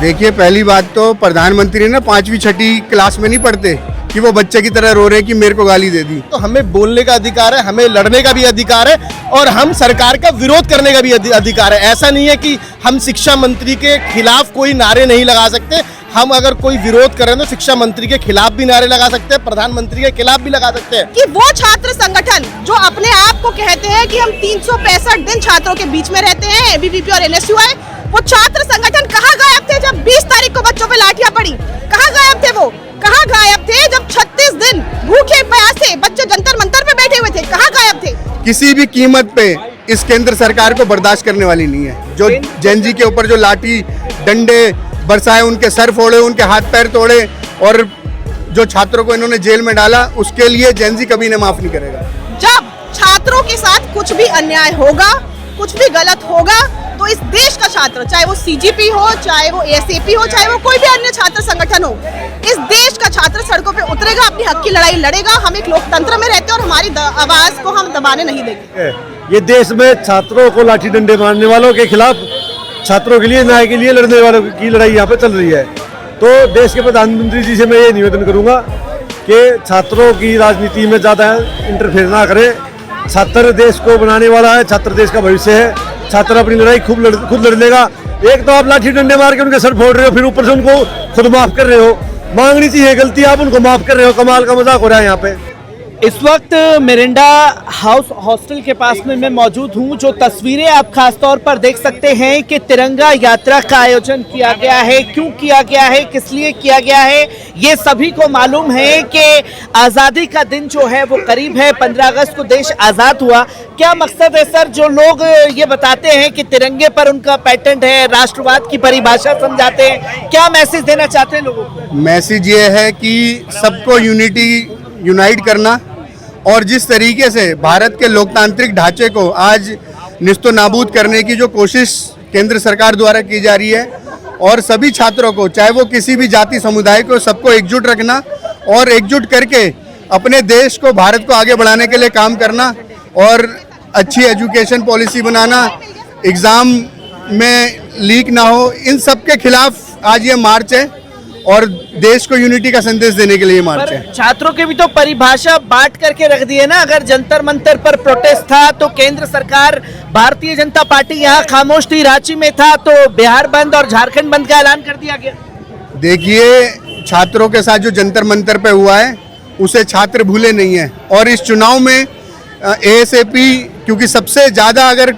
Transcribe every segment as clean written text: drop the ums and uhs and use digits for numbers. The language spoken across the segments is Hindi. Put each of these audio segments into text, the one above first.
देखिए, पहली बात तो प्रधानमंत्री ना 5वीं 6ठी क्लास में नहीं पढ़ते कि वो बच्चे की तरह रो रहे हैं कि मेरे को गाली दे दी। तो हमें बोलने का अधिकार है, हमें लड़ने का भी अधिकार है और हम सरकार का विरोध करने का भी अधिकार है। ऐसा नहीं है कि हम शिक्षा मंत्री के खिलाफ कोई नारे नहीं लगा सकते। हम अगर कोई विरोध करें तो शिक्षा मंत्री के खिलाफ भी नारे लगा सकते हैं, प्रधानमंत्री के खिलाफ भी लगा सकते हैं। कि वो छात्र संगठन जो अपने आप को कहते हैं कि हम 365 दिन छात्रों के बीच में रहते हैं, एबीवीपी और एनएसयूआई, वो छात्र संगठन कहाँ गायब थे जब 20 तारीख को बच्चों पे लाठियां पड़ी? कहाँ गायब थे वो? कहाँ गायब थे जब 36 दिन भूखे प्यासे बच्चे जंतर मंतर पे बैठे हुए थे? कहाँ गायब थे? किसी भी कीमत पे इस केंद्र सरकार को बर्दाश्त करने वाली नहीं है। जो जैन जी के ऊपर जो लाठी डंडे बरसाए, उनके सर फोड़े, उनके हाथ पैर तोड़े और जो छात्रों को इन्होंने जेल में डाला, उसके लिए जैन जी कभी इन्हें माफ नहीं करेगा। जब छात्रों के साथ कुछ भी अन्याय होगा, कुछ भी गलत होगा, तो इस देश का छात्र, चाहे वो सीजीपी हो, चाहे वो एएसएपी हो, चाहे वो कोई भी अन्य छात्र संगठन हो, इस देश का छात्र सड़कों पे उतरेगा, अपनी हक की लड़ाई लड़ेगा। हम एक लोकतंत्र में रहते हैं और हमारी आवाज को हम दबाने नहीं देंगे। ये देश में छात्रों को लाठी डंडे मारने वालों के खिलाफ, छात्रों के लिए, न्याय के लिए लड़ने वालों की लड़ाई यहाँ पे चल रही है। तो देश के प्रधानमंत्री जी से मैं ये निवेदन करूँगा कि छात्रों की राजनीति में ज़्यादा इंटरफेयर ना करें। छात्र देश को बनाने वाला है, छात्र देश का भविष्य है। छात्र अपनी लड़ाई खुद लड़ लेगा। एक तो आप लाठी डंडे मार के उनके सर फोड़ रहे हो, फिर ऊपर से उनको खुद माफ कर रहे हो। मांगनी चाहिए गलती, आप उनको माफ कर रहे हो। कमाल का मजाक हो रहा है यहाँ पे। इस वक्त मिरिंडा हाउस हॉस्टल के पास में मैं मौजूद हूं। जो तस्वीरें आप खास तौर पर देख सकते हैं कि तिरंगा यात्रा का आयोजन किया गया है। क्यों किया गया है, किस लिए किया गया है, ये सभी को मालूम है कि आज़ादी का दिन जो है वो करीब है। 15 अगस्त को देश आज़ाद हुआ। क्या मकसद है सर? जो लोग ये बताते हैं कि तिरंगे पर उनका पैटेंट है, राष्ट्रवाद की परिभाषा समझाते हैं, क्या मैसेज देना चाहते हैं लोगों को? मैसेज ये है कि सबको यूनाइट करना, और जिस तरीके से भारत के लोकतांत्रिक ढांचे को आज निस्तो नाबूद करने की जो कोशिश केंद्र सरकार द्वारा की जा रही है, और सभी छात्रों को, चाहे वो किसी भी जाति समुदाय को, सबको एकजुट रखना और एकजुट करके अपने देश को, भारत को आगे बढ़ाने के लिए काम करना और अच्छी एजुकेशन पॉलिसी बनाना, एग्ज़ाम में लीक ना हो, इन सब के खिलाफ आज ये मार्च है और देश को यूनिटी का संदेश देने के लिए मार्च है। छात्रों की भी तो परिभाषा बांट करके रख दी है ना। अगर जंतर मंतर पर प्रोटेस्ट था तो केंद्र सरकार, भारतीय जनता पार्टी यहाँ खामोश थी। रांची में था तो बिहार बंद और झारखंड बंद का ऐलान कर दिया गया। देखिए, छात्रों के साथ जो जंतर मंतर पे हुआ है उसे छात्र भूले नहीं है। और इस चुनाव में एएसएपी, क्योंकि सबसे ज़्यादा अगर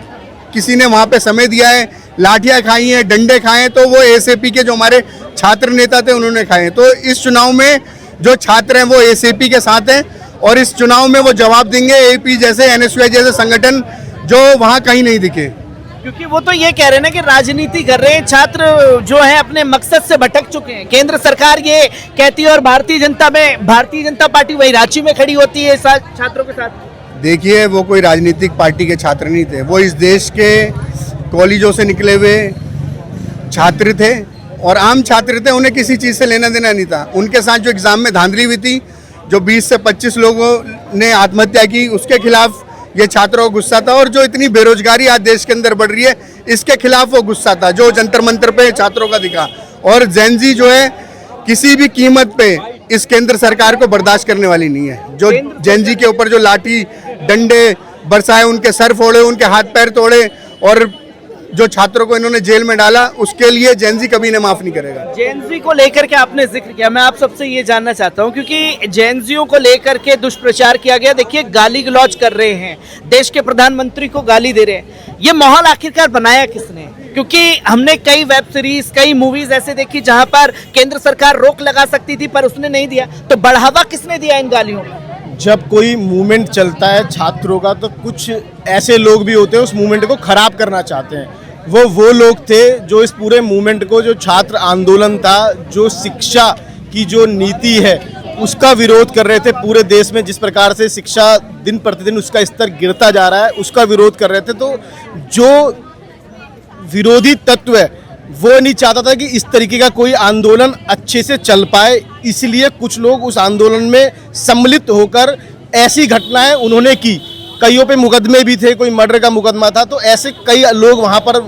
किसी ने वहाँ पे समय दिया है, लाठियाँ खाई हैं, डंडे खाए हैं, तो वो एएसएपी के जो हमारे छात्र नेता थे उन्होंने खाए। तो इस चुनाव में जो छात्र हैं वो एएसएपी के साथ हैं और इस चुनाव में वो जवाब देंगे। एपी जैसे, एनएसयूआई जैसे संगठन जो वहाँ कहीं नहीं दिखे, क्योंकि वो तो ये कह रहे हैं ना कि राजनीति कर रहे हैं। छात्र जो है अपने मकसद से भटक चुके हैं। केंद्र सरकार ये कहती है और भारतीय जनता पार्टी वही रांची में खड़ी होती है छात्रों के साथ। देखिए, वो कोई राजनीतिक पार्टी के छात्र नहीं थे, वो इस देश के कॉलेजों से निकले हुए छात्र थे और आम छात्र थे। उन्हें किसी चीज़ से लेना देना नहीं था। उनके साथ जो एग्ज़ाम में धांधली हुई थी, जो 20 से 25 लोगों ने आत्महत्या की, उसके खिलाफ ये छात्रों को गुस्सा था। और जो इतनी बेरोजगारी आज देश के अंदर बढ़ रही है, इसके खिलाफ वो गुस्सा था जो जंतर मंतर पे छात्रों का दिखा। और जैन जी जो है किसी भी कीमत पे इस केंद्र सरकार को बर्दाश्त करने वाली नहीं है। जो जैन जी के ऊपर जो लाठी डंडे बरसाए, उनके सर फोड़े, उनके हाथ पैर तोड़े और जो छात्रों को इन्होंने जेल में डाला, उसके लिए जैन जी कभी इन्हें माफ नहीं करेगा। जैन जी को लेकर के आपने जिक्र किया, मैं आप सबसे ये जानना चाहता हूं, क्योंकि जैन जियों को लेकर के दुष्प्रचार किया गया। देखिए, गाली गलौज कर रहे हैं, देश के प्रधानमंत्री को गाली दे रहे हैं। ये माहौल आखिरकार बनाया किसने? क्योंकि हमने कई वेब सीरीज, कई मूवीज ऐसे देखी जहां पर केंद्र सरकार रोक लगा सकती थी पर उसने नहीं दिया। तो बढ़ावा किसने दिया इन गालियों को? जब कोई मूवमेंट चलता है छात्रों का, तो कुछ ऐसे लोग भी होते हैं उस मूवमेंट को खराब करना चाहते हैं। वो लोग थे जो इस पूरे मूवमेंट को, जो छात्र आंदोलन था, जो शिक्षा की जो नीति है, उसका विरोध कर रहे थे। पूरे देश में जिस प्रकार से शिक्षा दिन प्रतिदिन उसका स्तर गिरता जा रहा है, उसका विरोध कर रहे थे। तो जो विरोधी तत्व है वो नहीं चाहता था कि इस तरीके का कोई आंदोलन अच्छे से चल पाए, इसलिए कुछ लोग उस आंदोलन में सम्मिलित होकर ऐसी घटनाएं उन्होंने की। कईयों पे मुकदमे भी थे, कोई मर्डर का मुकदमा था। तो ऐसे कई लोग वहाँ पर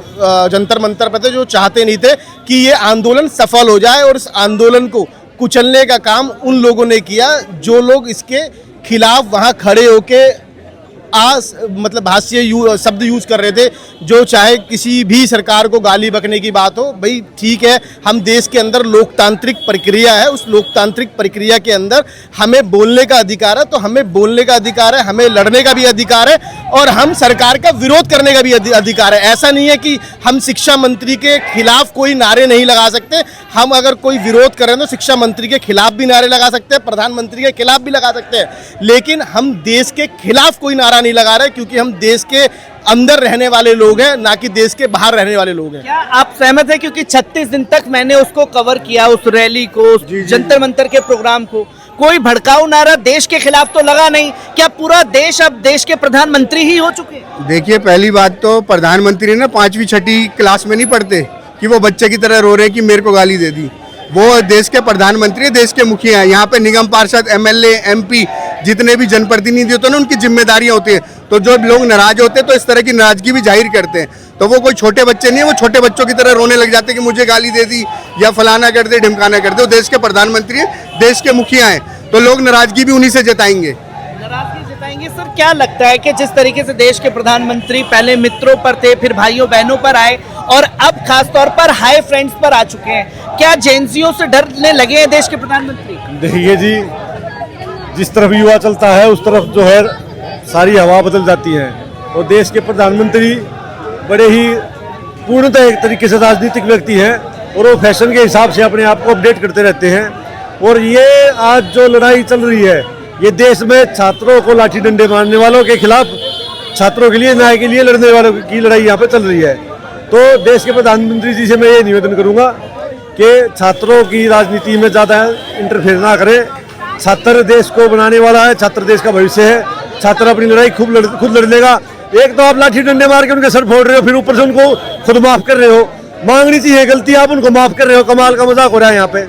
जंतर मंतर पर थे जो चाहते नहीं थे कि ये आंदोलन सफल हो जाए, और इस आंदोलन को कुचलने का काम उन लोगों ने किया जो लोग इसके खिलाफ वहाँ खड़े होके मतलब भाष्य शब्द यूज कर रहे थे, जो चाहे किसी भी सरकार को गाली बकने की बात हो। भाई ठीक है, हम देश के अंदर लोकतांत्रिक प्रक्रिया है, उस लोकतांत्रिक प्रक्रिया के अंदर हमें बोलने का अधिकार है, तो हमें बोलने का अधिकार है, हमें लड़ने का भी अधिकार है, और हम सरकार का विरोध करने का भी अधिकार है। ऐसा नहीं है कि हम शिक्षा मंत्री के खिलाफ कोई नारे नहीं लगा सकते। हम अगर कोई विरोध करें तो शिक्षा मंत्री के खिलाफ भी नारे लगा सकते हैं, प्रधानमंत्री के खिलाफ भी लगा सकते हैं, लेकिन हम देश के खिलाफ कोई नारा नहीं लगा रहे, क्योंकि हम देश के अंदर रहने वाले लोग हैं, ना कि देश के बाहर रहने वाले लोग हैं। क्या आप सहमत हैं? क्योंकि 36 दिन तक मैंने उसको कवर किया, उस रैली को, उस जंतर मंतर के प्रोग्राम को, कोई भड़काऊ नारा देश के खिलाफ तो लगा नहीं। क्या पूरा देश अब देश के प्रधानमंत्री ही हो चुके हैं? देखिए, पहली बात तो प्रधानमंत्री ना 5वीं 6ठी क्लास में नहीं पढ़ते कि वो बच्चे की तरह रो रहे हैं कि मेरे को गाली दे दी। वो देश के प्रधानमंत्री, देश के मुखिया हैं। यहाँ पे निगम पार्षद, एमएलए, एमपी जितने भी जनप्रतिनिधि होते हैं ना, उनकी जिम्मेदारियां होती है। तो जो लोग नाराज होते हैं तो इस तरह की नाराजगी भी जाहिर करते हैं। तो वो कोई छोटे बच्चे नहीं है, वो छोटे बच्चों की तरह रोने लग जाते हैं कि मुझे गाली दे दी या फलाना कर दे, ढिमकाना कर दे। वो देश के प्रधानमंत्री है, देश के मुखिया हैं, तो लोग नाराजगी भी उन्हीं से जताएंगे। नाराजगी जताएंगे। सर, क्या लगता है कि जिस तरीके से देश के प्रधानमंत्री पहले मित्रों पर थे, फिर भाइयों बहनों पर आए, और अब खासतौर पर हाई फ्रेंड्स पर आ चुके हैं, क्या जेएनजीओ से डरने लगे हैं देश के प्रधानमंत्री? देखिए जी, जिस तरफ युवा चलता है उस तरफ जो है सारी हवा बदल जाती है, और देश के प्रधानमंत्री बड़े ही पूर्णतः एक तरीके से राजनीतिक व्यक्ति हैं, और वो फैशन के हिसाब से अपने आप को अपडेट करते रहते हैं। और ये आज जो लड़ाई चल रही है, ये देश में छात्रों को लाठी डंडे मारने वालों के खिलाफ, छात्रों के लिए, न्याय के लिए लड़ने वालों की लड़ाई यहाँ पे चल रही है। तो देश के प्रधानमंत्री जी से मैं ये निवेदन करूँगा कि छात्रों की राजनीति में ज़्यादा इंटरफेयर ना करें। छात्र देश को बनाने वाला है, छात्र देश का भविष्य है। छात्र अपनी लड़ाई खुद लड़ लेगा। एक तो आप लाठी डंडे मार के उनके सर फोड़ रहे हो, फिर ऊपर से उनको खुद माफ कर रहे हो। मांगनी चाहिए गलती, आप उनको माफ कर रहे हो। कमाल का मजाक हो रहा है यहाँ पे।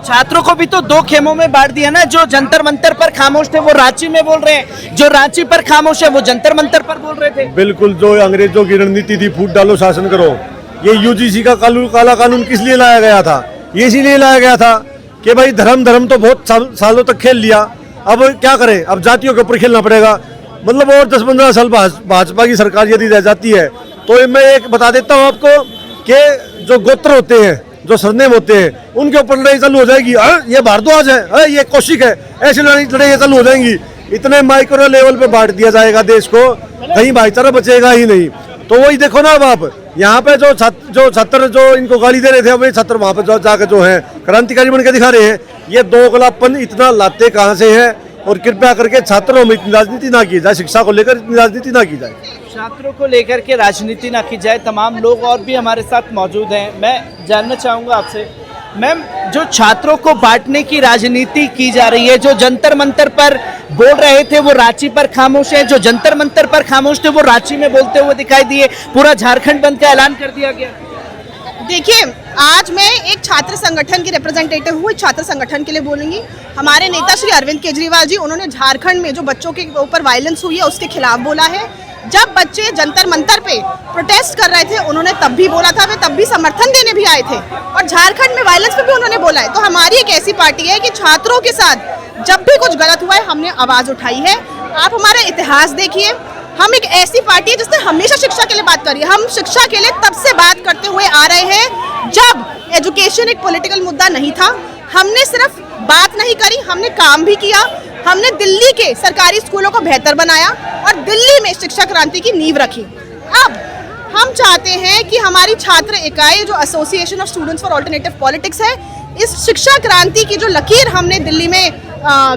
छात्रों को भी तो दो खेमों में बांट दिया ना। जो जंतर मंतर पर खामोश थे वो रांची में बोल रहे हैं, जो रांची पर खामोश है वो जंतर मंतर पर बोल रहे थे। बिल्कुल, जो अंग्रेजों की रणनीति थी, फूट डालो शासन करो, ये यूजीसी का काला कानून किस लिए लाया गया था? ये इसीलिए लाया गया था कि भाई धर्म तो बहुत सालों तक खेल लिया, अब क्या करें, अब जातियों के ऊपर खेलना पड़ेगा। मतलब और 10-15 साल भाजपा की सरकार यदि रह जाती है तो मैं एक बता देता हूँ आपको कि जो गोत्र होते हैं, जो सरनेम होते हैं, उनके ऊपर लड़ाई चालू हो जाएगी। ये भारद्वाज है, ये कौशिक है, ऐसी लड़ाई चालू हो जाएंगी। इतने माइक्रो लेवल पे बांट दिया जाएगा देश को, कहीं भाईचारा बचेगा ही नहीं। तो वही देखो ना, अब आप यहाँ पे जो छात्र जो इनको गाली दे रहे थे, वही छात्र वहाँ पे जाकर जो है क्रांतिकारी बन के दिखा रहे हैं। ये दोगलापन इतना लाते कहाँ से है? और कृपया करके छात्रों में इतनी राजनीति ना की जाए, शिक्षा को लेकर इतनी राजनीति ना की जाए, छात्रों को लेकर के राजनीति ना की जाए। तमाम लोग और भी हमारे साथ मौजूद हैं। मैं जानना चाहूँगा आपसे, मैम, जो छात्रों को बांटने की राजनीति की जा रही है, जो जंतर मंतर पर बोल रहे थे वो रांची पर खामोश है, जो जंतर मंतर पर खामोश थे वो रांची में बोलते हुए दिखाई दिए, पूरा झारखंड बंद का ऐलान कर दिया गया। देखिए, आज मैं एक छात्र संगठन की रिप्रेजेंटेटिव हूँ, छात्र संगठन के लिए बोलूँगी। हमारे नेता श्री अरविंद केजरीवाल जी, उन्होंने झारखंड में जो बच्चों के ऊपर वायलेंस हुई है उसके खिलाफ बोला है। जब बच्चे जंतर मंतर पे प्रोटेस्ट कर रहे थे, उन्होंने तब भी बोला था, वे तब भी समर्थन देने भी आए थे, और झारखंड में वायलेंस पे भी उन्होंने बोला है। तो हमारी एक ऐसी पार्टी है कि छात्रों के साथ जब भी कुछ गलत हुआ है, हमने आवाज़ उठाई है। आप हमारा इतिहास देखिए, हम एक ऐसी पार्टी है जिसने हमेशा शिक्षा के लिए बात करी है। हम शिक्षा के लिए तब से बात करते हुए आ रहे हैं जब एजुकेशन एक पॉलिटिकल मुद्दा नहीं था। हमने सिर्फ बात नहीं करी, हमने काम भी किया। हमने दिल्ली के सरकारी स्कूलों को बेहतर बनाया और दिल्ली में शिक्षा क्रांति की नींव रखी। अब हम चाहते हैं कि हमारी छात्र इकाई जो association of students for alternative politics है, इस शिक्षा क्रांति की जो लकीर हमने दिल्ली में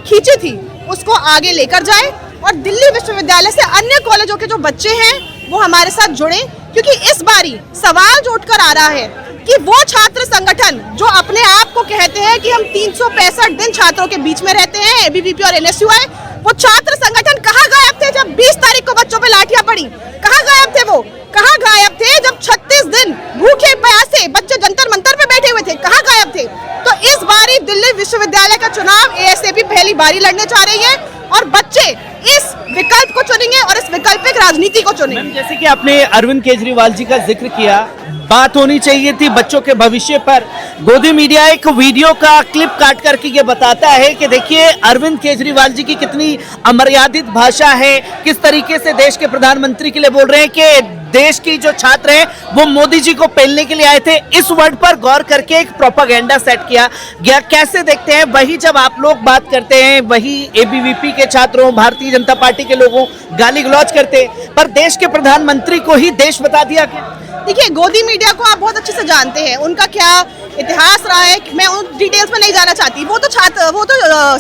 खींची थी उसको आगे लेकर जाए, और दिल्ली विश्वविद्यालय से अन्य कॉलेजों के जो बच्चे हैं वो हमारे साथ जुड़े। क्योंकि इस बारी सवाल जो उठकर आ रहा है कि वो छात्र संगठन जो अपने आप को कहते हैं कि हम 365 दिन छात्रों के बीच में रहते हैं, एबीवीपी और एनएसयूआई, वो छात्र संगठन कहाँ गायब थे जब 20 तारीख को बच्चों पे लाठियां पड़ी? कहाँ गायब थे वो? कहाँ गायब थे जब 36 दिन भूखे प्यासे बच्चे जंतर मंतर पे बैठे हुए थे? कहाँ गायब थे? तो इस बारी दिल्ली विश्वविद्यालय का चुनाव एएसएपी पहली बारी लड़ने जा रही है, और बच्चे इस विकल्प को चुनेंगे और इस वैकल्पिक राजनीति को चुनेंगे। मैम, जैसे कि आपने अरविंद केजरीवाल जी का जिक्र किया, बात होनी चाहिए थी बच्चों के भविष्य पर। गोदी मीडिया एक वीडियो का क्लिप काट करके ये बताता है कि देखिए अरविंद केजरीवाल जी की कितनी अमर्यादित भाषा है, किस तरीके से देश के प्रधानमंत्री के लिए बोल रहे हैं कि देश की जो छात्र हैं वो मोदी जी को पेलने के लिए आए थे। इस वर्ड पर गौर करके एक प्रोपागेंडा सेट किया गया। कैसे देखते हैं? वही जब आप लोग बात करते हैं, वही एबीवीपी के छात्रों, भारतीय जनता पार्टी के लोगों गाली गलौज करते हैं, पर देश के प्रधानमंत्री को ही देश बता दिया गया। देखिए, गोदी मीडिया को आप बहुत अच्छे से जानते हैं, उनका क्या इतिहास रहा है, मैं उन डिटेल्स में नहीं जाना चाहती। वो तो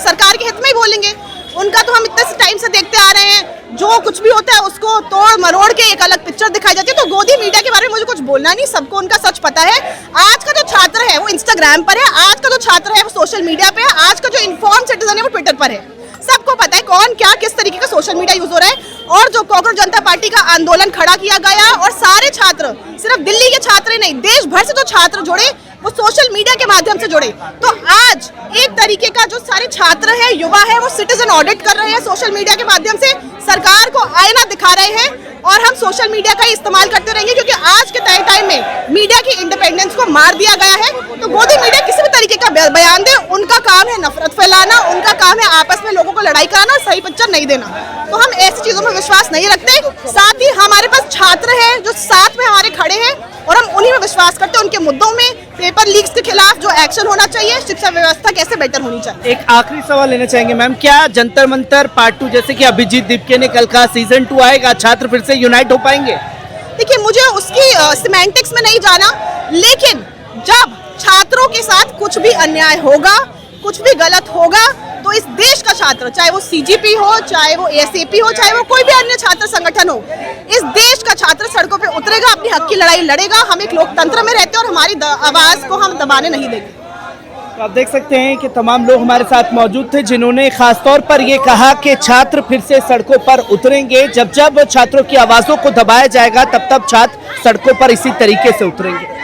सरकार के हित में ही बोलेंगे। उनका तो हम इतने टाइम से देखते आ रहे हैं, जो कुछ भी होता है उसको तोड़ मरोड़ के एक अलग पिक्चर दिखाई जाती है। तो गोदी मीडिया के बारे में मुझे कुछ बोलना नहीं, सबको उनका सच पता है। आज का जो छात्र है वो इंस्टाग्राम पर है, आज का जो छात्र है वो सोशल मीडिया पे है, आज का जो इन्फॉर्म सिटीजन है वो ट्विटर पर है। सबको पता है कौन क्या किस तरीके का सोशल मीडिया यूज हो रहा है। और जो कॉकरोच जनता पार्टी का आंदोलन खड़ा किया गया और सारे छात्र, सिर्फ दिल्ली के छात्र ही नहीं, देश भर से जो छात्र जुड़े वो सोशल मीडिया के माध्यम से जुड़े। तो आज एक तरीके का जो सारे छात्र हैं, युवा है, वो सिटीजन ऑडिट कर रहे हैं सोशल मीडिया के माध्यम से, सरकार को आईना दिखा रहे हैं। और हम सोशल मीडिया का ही इस्तेमाल करते रहेंगे, क्योंकि आज के टाइम में मीडिया की इंडिपेंडेंस को मार दिया गया है। तो गोदी मीडिया किसी भी तरीके का बयान दे, उनका काम है नफरत फैलाना, उनका काम है आपस में लोगों को लड़ाई कराना और सही पिक्चर नहीं देना। तो हम ऐसी चीजों में विश्वास नहीं रखते। साथ ही हमारे पास छात्र हैं जो साथ में हमारे खड़े हैं और हम उन्हीं में विश्वास करते हैं, उनके मुद्दों में। पेपर लीक्स के खिलाफ जो एक्शन होना चाहिए, शिक्षा व्यवस्था कैसे बेटर होनी चाहिए। एक आखिरी सवाल लेना चाहेंगे मैम, क्या जंतर मंतर पार्ट 2, जैसे कि अभिजीत दीपके ने कल कहा सीजन 2 आएगा, छात्र फिर से यूनाइट हो पाएंगे? देखिए, मुझे उसकी सिमेंटिक्स में नहीं जाना, लेकिन जब छात्रों के साथ कुछ भी अन्याय होगा, कुछ भी गलत होगा, तो इस देश का छात्र, चाहे वो सीजीपी हो, चाहे वो एएसएपी हो, चाहे वो कोई भी अन्य छात्र संगठन हो, इस देश का छात्र सड़कों पे उतरेगा, अपनी हक की लड़ाई लड़ेगा। हम एक लोकतंत्र में रहते हैं और हमारी आवाज को हम दबाने नहीं देंगे। तो आप देख सकते हैं कि तमाम लोग हमारे साथ मौजूद थे जिन्होंने खासतौर पर ये कहा कि छात्र फिर से सड़कों पर उतरेंगे। जब जब छात्रों की आवाज़ों को दबाया जाएगा तब तब छात्र सड़कों पर इसी तरीके से उतरेंगे।